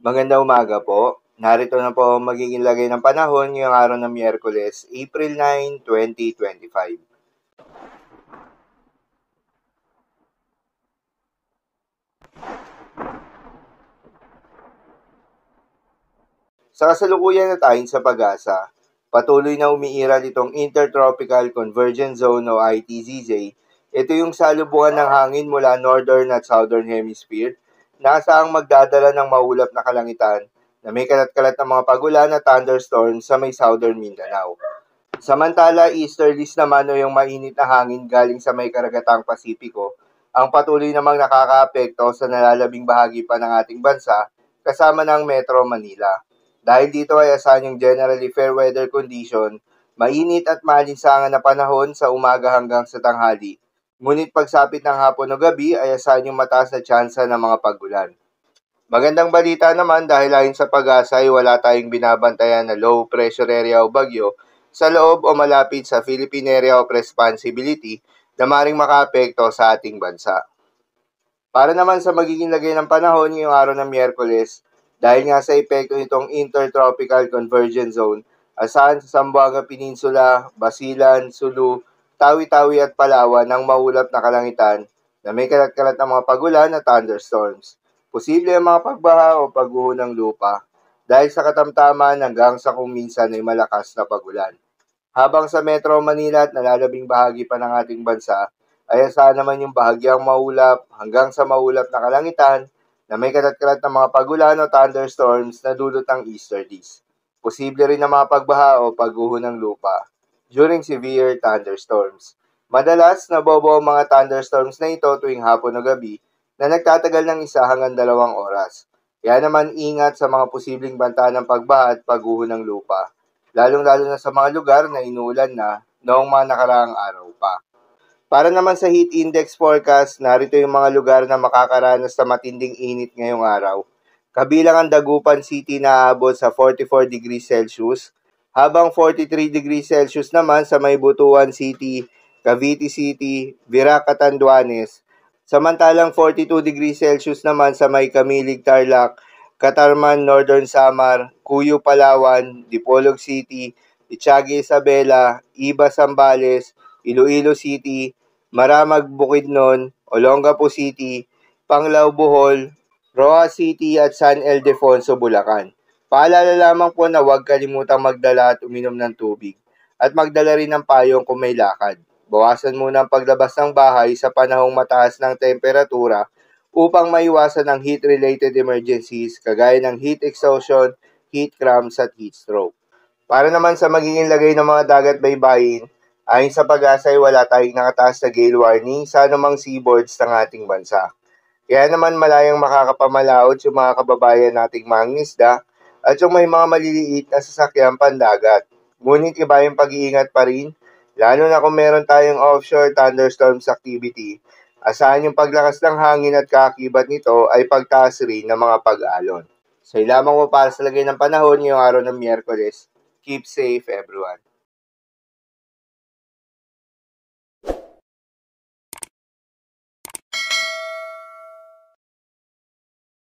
Magandang umaga po. Narito na po ang magiging lagay ng panahon ngayong araw ng Miyerkules, April 9, 2025. Sa kasalukuyan na tayo sa pag-asa, patuloy na umiiral itong Intertropical Convergence Zone o ITZJ. Ito yung salubungan ng hangin mula Northern at Southern Hemisphere na asaang magdadala ng maulap na kalangitan na may kalat-kalat ng mga pagulan at thunderstorms sa may Southern Mindanao. Samantala, easterlies naman o yung mainit na hangin galing sa may karagatang Pasipiko ang patuloy namang nakakaapekto sa nalalabing bahagi pa ng ating bansa kasama ng Metro Manila. Dahil dito ay asahan yung generally fair weather condition, mainit at maalinsangan na panahon sa umaga hanggang sa tanghali. Ngunit pagsapit ng hapon o gabi ay asahan yung mataas na tsansa ng mga pagulan. Magandang balita naman dahil ayon sa pag-asa ay wala tayong binabantayan na low pressure area o bagyo sa loob o malapit sa Philippine Area of Responsibility na maring makaapekto sa ating bansa. Para naman sa magiging lagay ng panahon ngayong araw ng Miyerkules, dahil nga sa epekto nitong Intertropical Convergence Zone, asahan sa Zamboanga Peninsula, Basilan, Sulu, Tawi-Tawi at Palawan ng maulap na kalangitan na may kalat-kalat ng mga pagulan at thunderstorms. Posible ang mga pagbaha o pagguho ng lupa dahil sa katamtaman hanggang sa kung minsan ay malakas na pagulan. Habang sa Metro Manila at nalalabing bahagi pa ng ating bansa, ay asahan naman yung bahagyang maulap hanggang sa maulap na kalangitan na may kalat-kalat ng mga pagulan o thunderstorms na dulot ng easterlies. Posible rin na mga pagbaha o pagguho ng lupa during severe thunderstorms. Madalas, nabobo ang mga thunderstorms na ito tuwing hapon o gabi na nagtatagal ng 1 hanggang 2 oras. Kaya naman ingat sa mga posibleng banta ng pagbaha at pagguho ng lupa, lalong-lalo na sa mga lugar na inuulan na noong mga nakaraang araw pa. Para naman sa heat index forecast, narito yung mga lugar na makakaranas sa matinding init ngayong araw. Kabilang ang Dagupan City na aabot sa 44 degrees Celsius, habang 43 degrees Celsius naman sa may Butuan City, Cavite City, Virac, Catanduanes. Samantalang 42 degrees Celsius naman sa may Camilig, Tarlac, Catarman, Northern Samar, Cuyo, Palawan, Dipolog City, Itiague, Isabela, Iba, Zambales, Iloilo City, Maramag, Bukidnon, Olongapo City, Panglao, Bohol, Roa City at San Ildefonso, Bulacan. Paalala lamang po na huwag kalimutang magdala at uminom ng tubig at magdala rin ng payong kung may lakad. Bawasan muna ang paglabas ng bahay sa panahong mataas ng temperatura upang maiwasan ang heat-related emergencies kagaya ng heat exhaustion, heat cramps at heat stroke. Para naman sa magiging lagay ng mga dagat baybayin, ayon sa pag-asa ay wala tayong nakataas na gale warning sa anumang seaboards ng ating bansa. Kaya naman malayang makakapamalaot yung mga kababayan nating mangingisda at yung may mga maliliit na sasakyan pandagat. Ngunit iba yung pag-iingat pa rin, lalo na kung meron tayong offshore thunderstorms activity. Asahan yung paglakas ng hangin at kaakibat nito ay pagtaas rin ng mga pag-alon. So, lamang mo para sa lagay ng panahon ngayong araw ng Miyerkules. Keep safe, everyone.